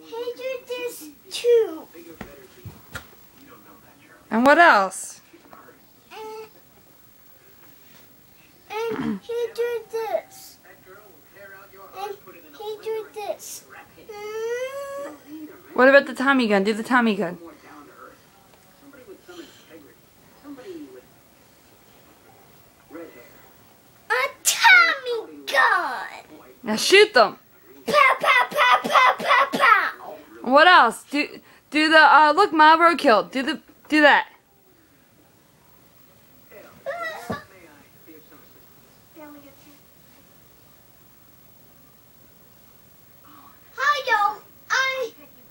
he did this too. And what else? And he did this. And he did this. What about the Tommy gun? Do the Tommy gun. A Tommy gun. Now shoot them. Pow, pow, pow, pow, pow, pow. What else? Do the look, Marlboro killed. Do that.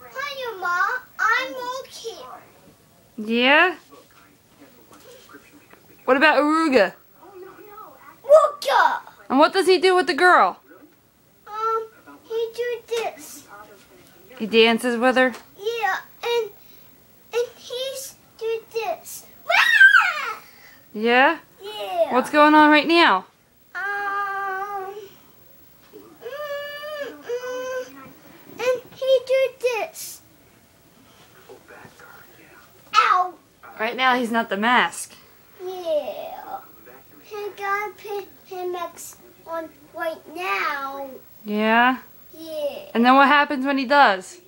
Hiya, Ma. I'm okay. Yeah. What about Aruga? Wooka. And what does he do with the girl? He do this. He dances with her. Yeah, and he's do this. Wah! Yeah. Yeah. What's going on right now? And he do this. Ow. Right now he's not the mask. Yeah. He gotta put him on right now. Yeah. Yeah. And then what happens when he does?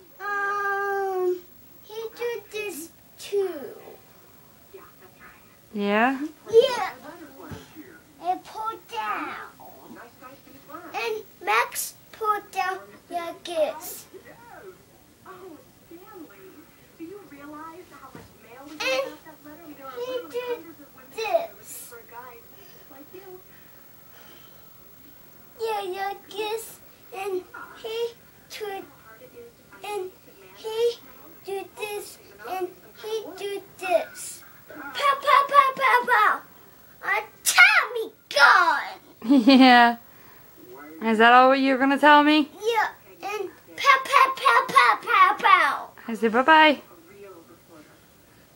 He do this too. Yeah. Yeah. And pull down. And Max pull down like this. And he did this. Yeah, like this. And he did, and he do this, and he do this. Pow, pow, pow, pow, pow. A Tommy gun. Yeah. Is that all what you're gonna tell me? Yeah, and pow, pow, pow, pow, pow, pow. I say bye-bye.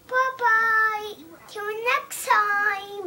Bye-bye. Till next time.